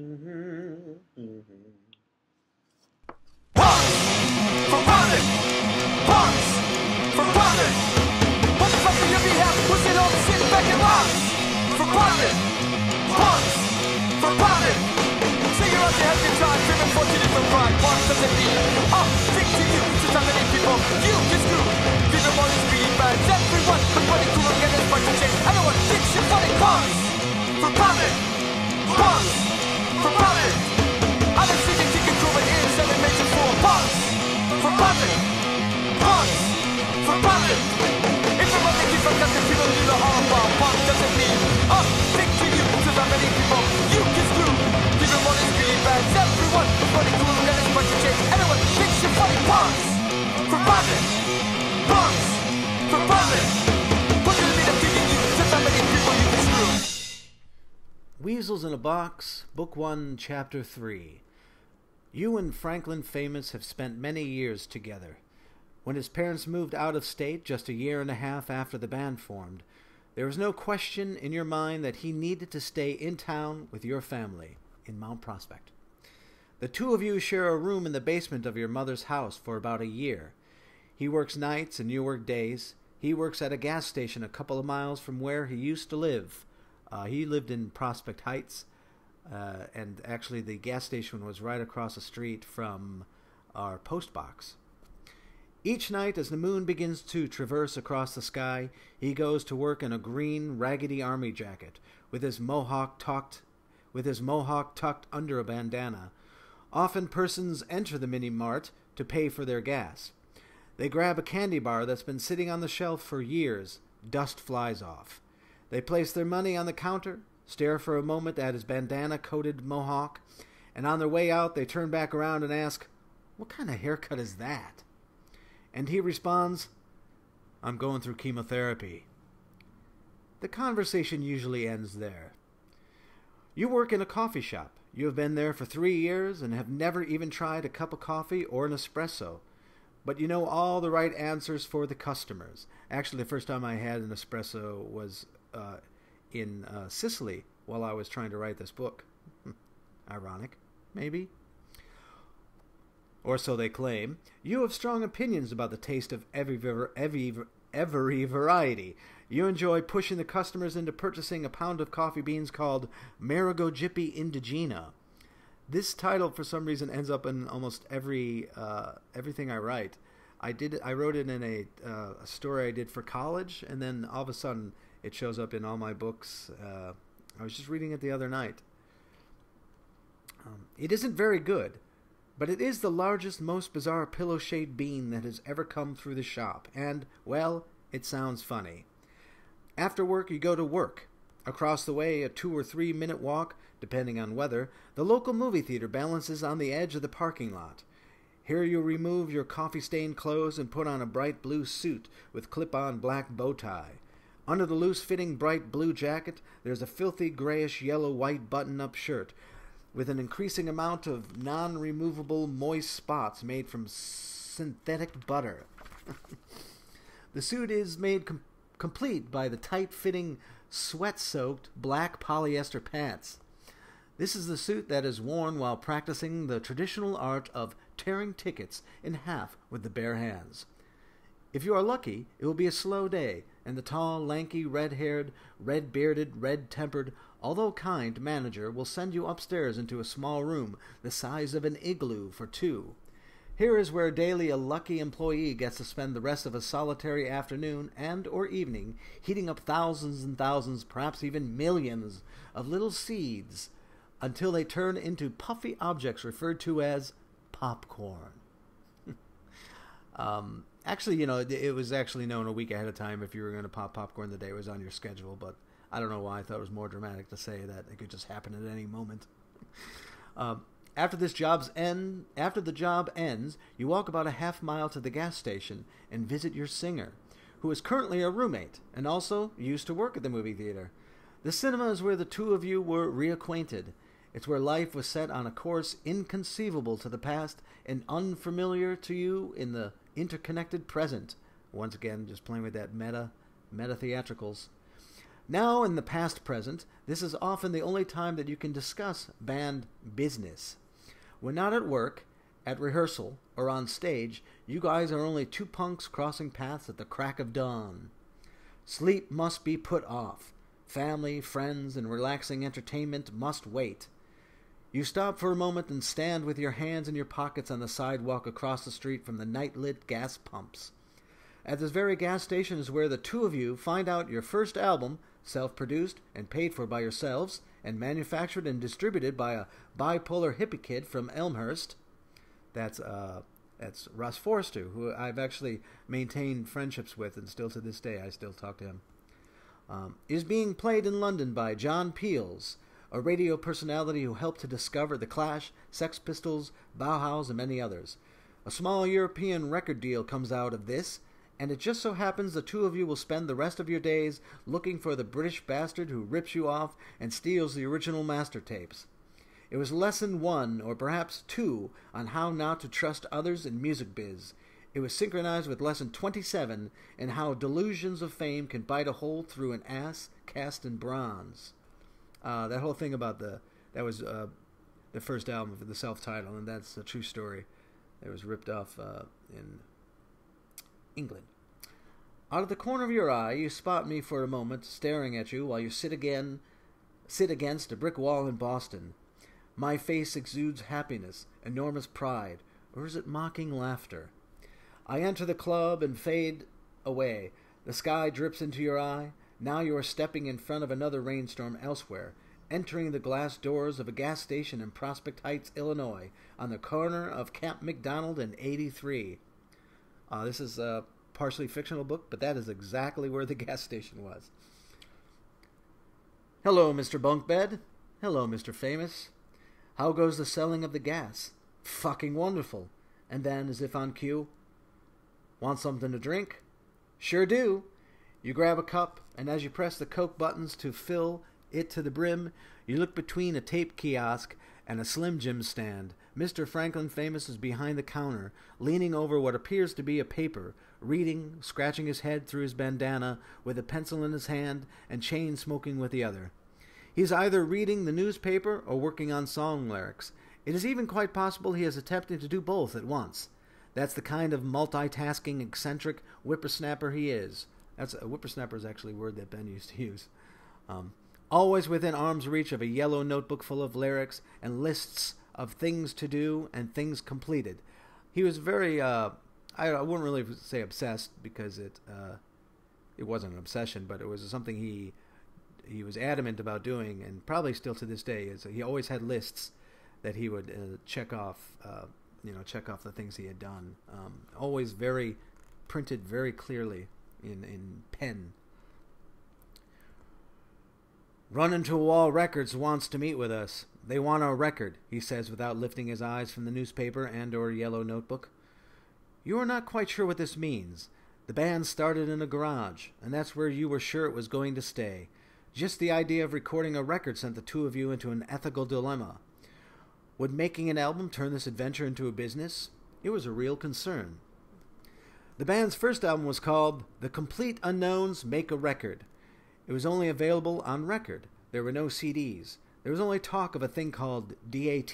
For running! Punks! For running! What the fuck will you be having? Push it on, sit back and watch! For running! Punks! For running! Sing around your head guitar, driven fortunate from pride. Punks doesn't mean stick to you. To so many people, you get screwed. People want to be bad. Everyone, but when it cool again, it's part to change. Everyone thinks you're funny. Punks! For running! Punks! For running! I don't see the ticket through my ears, and it makes it for punks! For running! Punks! For running! If you're running, keep from nothing, people do the harm while punk doesn't mean stick to you, to so many people, you get screwed. People want to be bad, everyone, but when it cool again, it's part to change. Everyone thinks you're funny. Punks! For running! Punks! For running! What does it mean I'm thinking you, to so many people, you get screwed? Weasels in a Box, Book 1, Chapter 3. You and Franklin Famous have spent many years together. When his parents moved out of state just a year and a half after the band formed, there was no question in your mind that he needed to stay in town with your family in Mount Prospect. The two of you share a room in the basement of your mother's house for about a year. He works nights and you work days. He works at a gas station a couple of miles from where he used to live. He lived in Prospect Heights, and actually the gas station was right across the street from our post box. Each night as the moon begins to traverse across the sky, he goes to work in a green, raggedy army jacket, with his mohawk tucked under a bandana. Often persons enter the mini-mart to pay for their gas. They grab a candy bar that's been sitting on the shelf for years. Dust flies off. They place their money on the counter, stare for a moment at his bandana-coated mohawk, and on their way out they turn back around and ask, "What kind of haircut is that?" And he responds, "I'm going through chemotherapy." The conversation usually ends there. You work in a coffee shop. You have been there for 3 years and have never even tried a cup of coffee or an espresso. But you know all the right answers for the customers. Actually, the first time I had an espresso was in Sicily while I was trying to write this book. Ironic, maybe? Or so they claim. You have strong opinions about the taste of every variety. You enjoy pushing the customers into purchasing a pound of coffee beans called Marigogipi Indigena. This title, for some reason, ends up in almost everything I write. I wrote it in a story I did for college, and then all of a sudden it shows up in all my books. I was just reading it the other night. It isn't very good, but it is the largest, most bizarre pillow-shaped bean that has ever come through the shop, and, well, it sounds funny. After work, you go to work. Across the way, a 2 or 3 minute walk, depending on weather, the local movie theater balances on the edge of the parking lot. Here you remove your coffee-stained clothes and put on a bright blue suit with clip-on black bow tie. Under the loose-fitting bright blue jacket, there's a filthy grayish-yellow-white button-up shirt with an increasing amount of non-removable moist spots made from synthetic butter. The suit is made complete by the tight-fitting, sweat-soaked black polyester pants. This is the suit that is worn while practicing the traditional art of tearing tickets in half with the bare hands. If you are lucky, it will be a slow day, and the tall, lanky, red-haired, red-bearded, red-tempered, although kind manager will send you upstairs into a small room the size of an igloo for 2. Here is where daily a lucky employee gets to spend the rest of a solitary afternoon and or evening heating up thousands and thousands, perhaps even millions, of little seeds until they turn into puffy objects referred to as popcorn. Actually, it was actually known a week ahead of time if you were going to pop popcorn the day it was on your schedule, but I don't know why I thought it was more dramatic to say that it could just happen at any moment. After the job ends, you walk about a half mile to the gas station and visit your singer, who is currently a roommate and also used to work at the movie theater. The cinema is where the two of you were reacquainted. It's where life was set on a course inconceivable to the past and unfamiliar to you in the interconnected present. Once again, just playing with that meta theatricals. Now, in the past present, this is often the only time that you can discuss band business. When not at work, at rehearsal, or on stage, you guys are only two punks crossing paths at the crack of dawn. Sleep must be put off. Family, friends, and relaxing entertainment must wait. You stop for a moment and stand with your hands in your pockets on the sidewalk across the street from the night-lit gas pumps. At this very gas station is where the two of you find out your first album, self-produced and paid for by yourselves, and manufactured and distributed by a bipolar hippie kid from Elmhurst. That's Russ Forster, who I've actually maintained friendships with, and still to this day I still talk to him. Is being played in London by John Peels, a radio personality who helped to discover The Clash, Sex Pistols, Bauhaus, and many others. A small European record deal comes out of this, and it just so happens the two of you will spend the rest of your days looking for the British bastard who rips you off and steals the original master tapes. It was lesson 1, or perhaps 2, on how not to trust others in music biz. It was synchronized with lesson 27 in how delusions of fame can bite a hole through an ass cast in bronze. That whole thing about that was the first album for the self-titled, and that's a true story. It was ripped off in England. Out of the corner of your eye, you spot me for a moment, staring at you while you sit against a brick wall in Boston. My face exudes happiness, enormous pride, or is it mocking laughter? I enter the club and fade away. The sky drips into your eye. Now you are stepping in front of another rainstorm elsewhere, entering the glass doors of a gas station in Prospect Heights, Illinois, on the corner of Camp McDonald and 83. This is a partially fictional book, but that is exactly where the gas station was. Hello, Mr. Bunkbed. Hello, Mr. Famous. How goes the selling of the gas? Fucking wonderful. And then, as if on cue, want something to drink? Sure do. You grab a cup, and as you press the Coke buttons to fill it to the brim, you look between a tape kiosk and a Slim Jim stand. Mr. Franklin Famous is behind the counter, leaning over what appears to be a paper, reading, scratching his head through his bandana, with a pencil in his hand and chain smoking with the other. He's either reading the newspaper or working on song lyrics. It is even quite possible he is attempting to do both at once. That's the kind of multitasking, eccentric whippersnapper he is. Whippersnapper is actually a word that Ben used to use. Always within arm's reach of a yellow notebook full of lyrics and lists of things to do and things completed. He was very, I wouldn't really say obsessed, because it wasn't an obsession, but it was something he was adamant about doing, and probably still to this day. Is he always had lists that he would check off the things he had done. Always very printed very clearly in pen. Run Into a Wall Records wants to meet with us. They want our record, he says without lifting his eyes from the newspaper and or yellow notebook. You are not quite sure what this means. The band started in a garage, and that's where you were sure it was going to stay. Just the idea of recording a record sent the two of you into an ethical dilemma. Would making an album turn this adventure into a business? It was a real concern. The band's first album was called The Complete Unknowns Make a Record. It was only available on record. There were no CDs. There was only talk of a thing called DAT.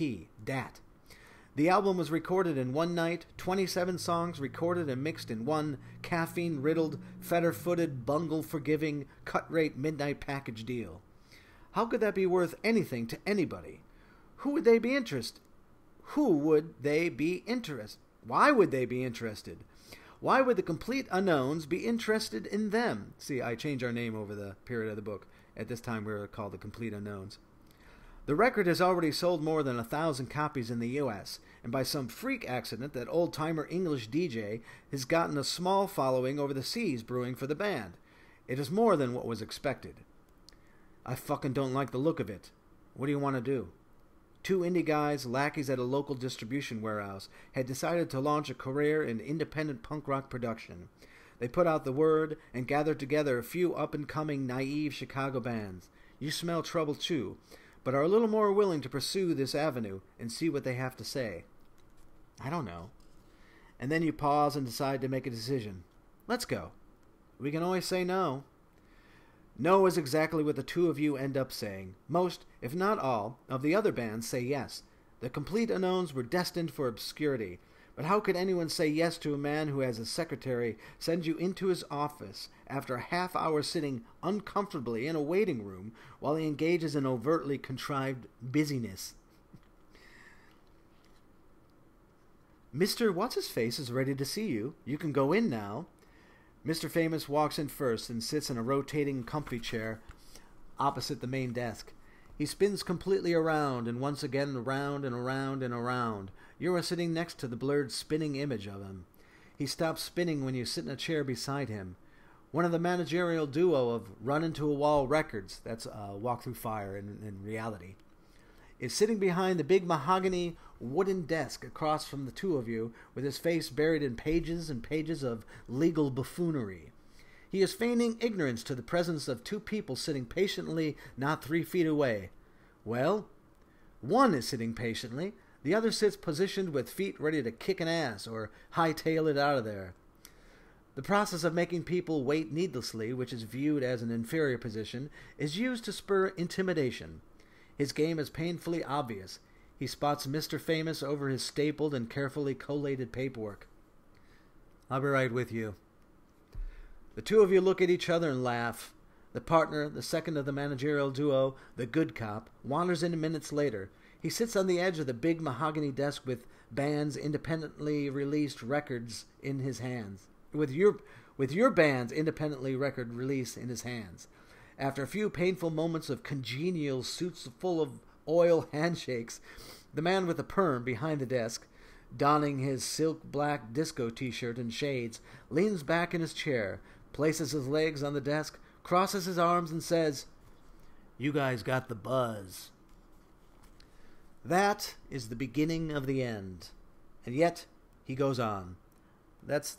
The album was recorded in one night, 27 songs recorded and mixed in one caffeine-riddled, feather-footed, bungle-forgiving, cut-rate midnight package deal. How could that be worth anything to anybody? Who would they be interested? Why would they be interested? Why would the Complete Unknowns be interested in them? See, I changed our name over the period of the book. At this time, we were called the Complete Unknowns. The record has already sold more than 1,000 copies in the U.S., and by some freak accident, that old-timer English DJ has gotten a small following over the seas brewing for the band. It is more than what was expected. I fucking don't like the look of it. What do you want to do? Two indie guys, lackeys at a local distribution warehouse, had decided to launch a career in independent punk rock production. They put out the word and gathered together a few up-and-coming, naive Chicago bands. You smell trouble, too, but are a little more willing to pursue this avenue and see what they have to say. I don't know. And then you pause and decide to make a decision. Let's go. We can always say no. No is exactly what the two of you end up saying. Most, if not all, of the other bands say yes. The complete unknowns were destined for obscurity. But how could anyone say yes to a man who, as a secretary, sends you into his office after a half-hour sitting uncomfortably in a waiting room while he engages in overtly contrived busyness? Mr. What's-His-Face is ready to see you. You can go in now. Mr. Famous walks in first and sits in a rotating comfy chair opposite the main desk. He spins completely around and once again around and around and around. You are sitting next to the blurred spinning image of him. He stops spinning when you sit in a chair beside him. One of the managerial duo of Run Into a Wall Records, that's Walk Through Fire in reality, is sitting behind the big mahogany wooden desk across from the two of you with his face buried in pages and pages of legal buffoonery. He is feigning ignorance to the presence of two people sitting patiently not 3 feet away. Well, one is sitting patiently, the other sits positioned with feet ready to kick an ass or hightail it out of there. The process of making people wait needlessly, which is viewed as an inferior position, is used to spur intimidation. His game is painfully obvious. He spots Mr. Famous over his stapled and carefully collated paperwork. I'll be right with you. The two of you look at each other and laugh. The partner, the second of the managerial duo, the good cop, wanders in minutes later. He sits on the edge of the big mahogany desk with band's independently released records in his hands. With your band's independently record release in his hands. After a few painful moments of congenial suits full of oil handshakes, the man with the perm behind the desk, donning his silk black disco t-shirt and shades, leans back in his chair, places his legs on the desk, crosses his arms, and says, "You guys got the buzz." That is the beginning of the end. And yet, he goes on. That's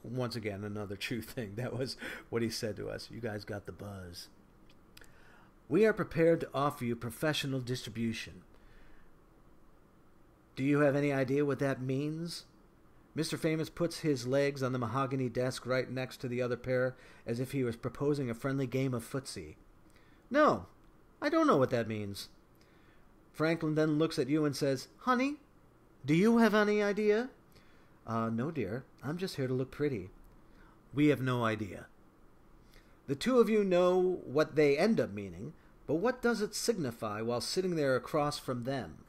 once again another true thing. That was what he said to us. You guys got the buzz. We are prepared to offer you professional distribution. Do you have any idea what that means? Mr. Famous puts his legs on the mahogany desk right next to the other pair as if he was proposing a friendly game of footsie. No, I don't know what that means. Franklin then looks at you and says, "Honey, do you have any idea?" No, dear. I'm just here to look pretty." We have no idea. The two of you know what they end up meaning, but what does it signify while sitting there across from them?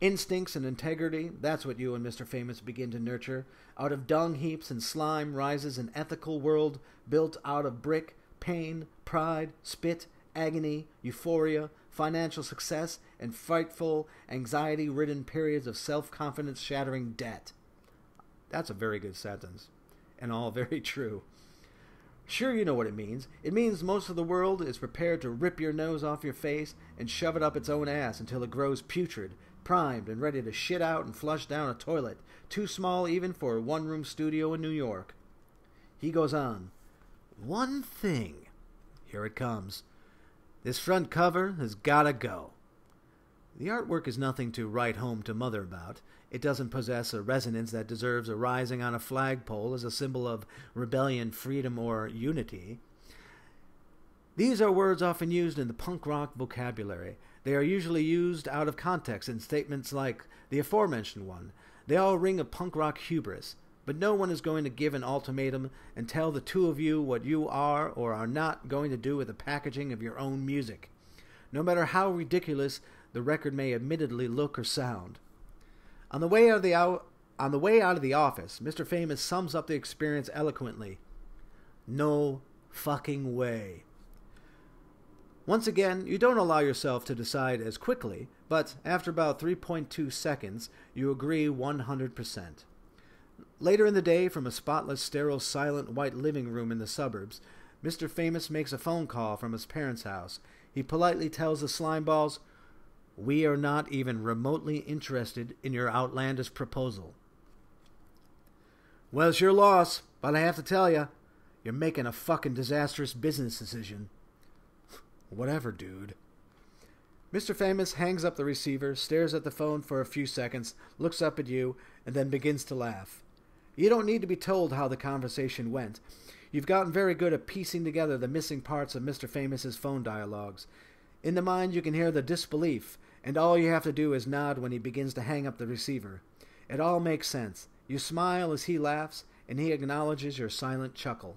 Instincts and integrity, that's what you and Mr. Famous begin to nurture. Out of dung heaps and slime rises an ethical world built out of brick, pain, pride, spit, agony, euphoria, financial success, and frightful, anxiety-ridden periods of self-confidence-shattering debt. That's a very good sentence, and all very true. Sure, you know what it means. It means most of the world is prepared to rip your nose off your face and shove it up its own ass until it grows putrid, primed and ready to shit out and flush down a toilet, too small even for a one-room studio in New York. He goes on. One thing. Here it comes. This front cover has gotta go. The artwork is nothing to write home to mother about. It doesn't possess a resonance that deserves a rising on a flagpole as a symbol of rebellion, freedom, or unity. These are words often used in the punk rock vocabulary. They are usually used out of context in statements like the aforementioned one. They all ring of punk rock hubris, but no one is going to give an ultimatum and tell the two of you what you are or are not going to do with the packaging of your own music, no matter how ridiculous the record may admittedly look or sound. On the way out of the office, Mr. Famous sums up the experience eloquently. No fucking way. Once again, you don't allow yourself to decide as quickly, but after about 3.2 seconds, you agree 100%. Later in the day, from a spotless, sterile, silent, white living room in the suburbs, Mr. Famous makes a phone call from his parents' house. He politely tells the Slimeballs, "We are not even remotely interested in your outlandish proposal." "Well, it's your loss, but I have to tell you, you're making a fucking disastrous business decision." Whatever, dude. Mr. Famous hangs up the receiver, stares at the phone for a few seconds, looks up at you, and then begins to laugh. You don't need to be told how the conversation went. You've gotten very good at piecing together the missing parts of Mr. Famous's phone dialogues. In the mind, you can hear the disbelief, and all you have to do is nod when he begins to hang up the receiver. It all makes sense. You smile as he laughs, and he acknowledges your silent chuckle.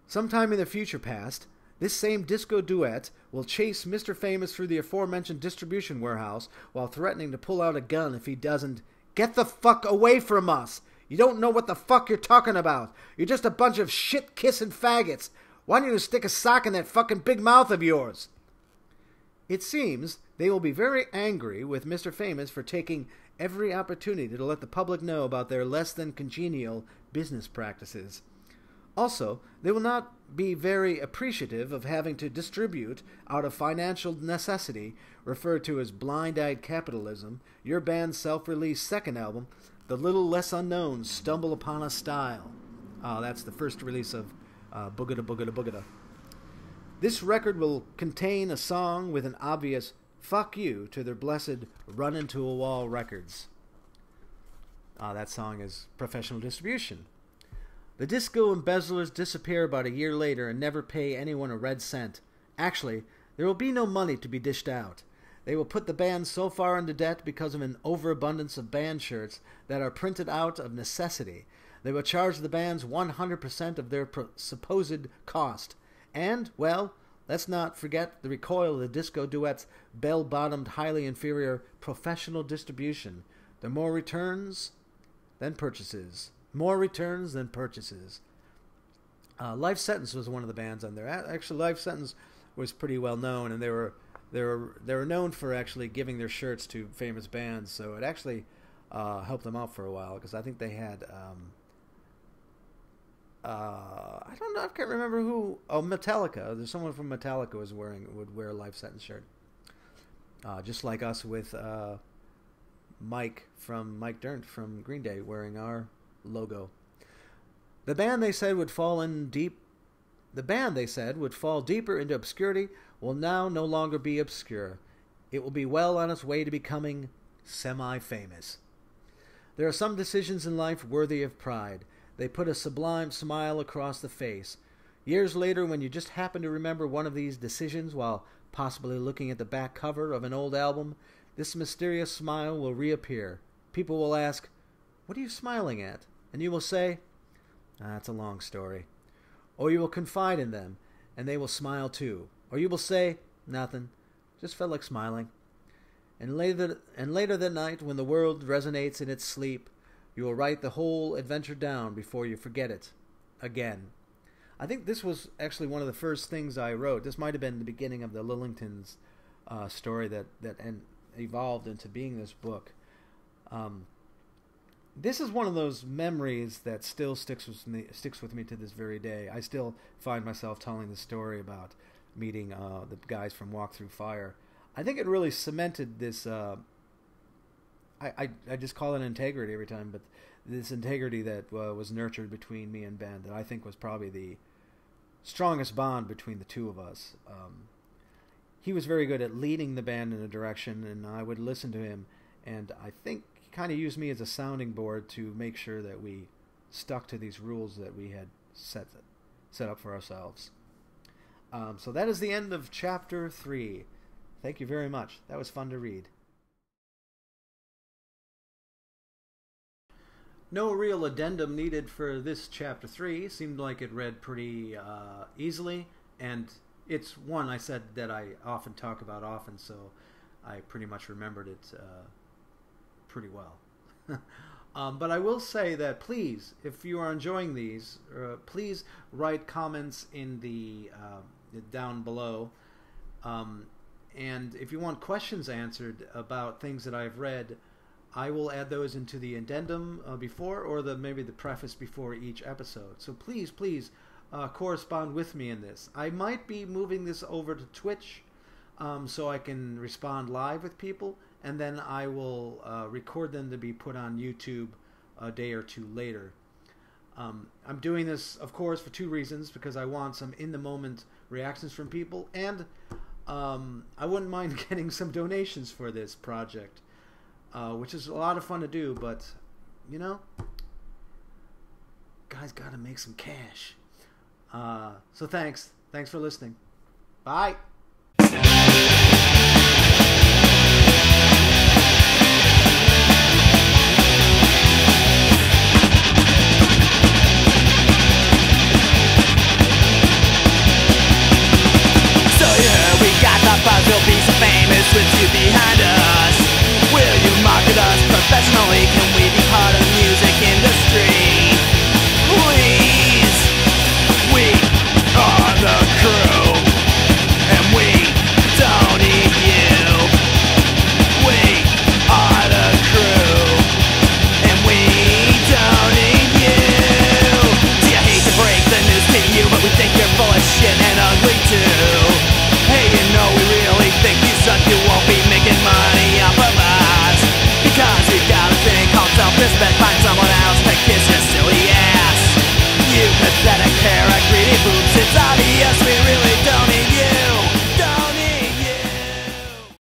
Sometime in the future past, this same disco duet will chase Mr. Famous through the aforementioned distribution warehouse while threatening to pull out a gun if he doesn't. Get the fuck away from us! You don't know what the fuck you're talking about. You're just a bunch of shit-kissing faggots. Why don't you stick a sock in that fucking big mouth of yours? It seems they will be very angry with Mr. Famous for taking every opportunity to let the public know about their less than congenial business practices. Also, they will not be very appreciative of having to distribute, out of financial necessity, referred to as blind-eyed capitalism, your band's self-released second album, The Little Less Unknown Stumble Upon a Style. That's the first release of Boogada Boogada Boogada. This record will contain a song with an obvious fuck you to their blessed Run Into a Wall records. That song is Professional Distribution. The disco embezzlers disappear about a year later and never pay anyone a red cent. Actually, there will be no money to be dished out. They will put the band so far into debt because of an overabundance of band shirts that are printed out of necessity. They will charge the bands 100% of their supposed cost. And, well, let's not forget the recoil of the disco duet's bell-bottomed, highly inferior professional distribution. The more returns than purchases. More returns than purchases. Life Sentence was one of the bands on there. Actually, Life Sentence was pretty well known, and they were known for actually giving their shirts to famous bands. So it actually helped them out for a while, because I think they had I don't know, I can't remember who. Oh, Metallica. There's someone from Metallica would wear a Life Sentence shirt. Just like us with Mike Dirnt from Green Day wearing our logo. The band they said would fall deeper into obscurity will now no longer be obscure. It will be well on its way to becoming semi-famous. There are some decisions in life worthy of pride. They put a sublime smile across the face. Years later, when you just happen to remember one of these decisions while possibly looking at the back cover of an old album, this mysterious smile will reappear. People will ask, "What are you smiling at?" And you will say, "That's a long story." Or you will confide in them, and they will smile too. Or you will say, "Nothing, just felt like smiling." And later that night, when the world resonates in its sleep, you will write the whole adventure down before you forget it again. I think this was actually one of the first things I wrote. This might have been the beginning of the Lillingtons story that evolved into being this book. This is one of those memories that still sticks with me to this very day. I still find myself telling the story about meeting the guys from Walk Through Fire. I think it really cemented this. I just call it integrity every time, but this integrity that was nurtured between me and Ben, that I think was probably the strongest bond between the two of us. He was very good at leading the band in a direction, and I would listen to him, and I think he kind of used me as a sounding board to make sure that we stuck to these rules that we had set up for ourselves. So that is the end of Chapter 3. Thank you very much. That was fun to read. No real addendum needed for this Chapter 3. Seemed like it read pretty easily, and it's one I said that I often talk about often, so I pretty much remembered it pretty well. But I will say that please, if you are enjoying these, please write comments in the down below. And if you want questions answered about things that I've read, I will add those into the addendum before, or maybe the preface before each episode. So please correspond with me in this. I might be moving this over to Twitch so I can respond live with people, and then I will record them to be put on YouTube a day or two later. I'm doing this, of course, for two reasons: because I want some in-the-moment reactions from people, and I wouldn't mind getting some donations for this project. Which is a lot of fun to do, but, you know, guy's got to make some cash. So thanks for listening. Bye.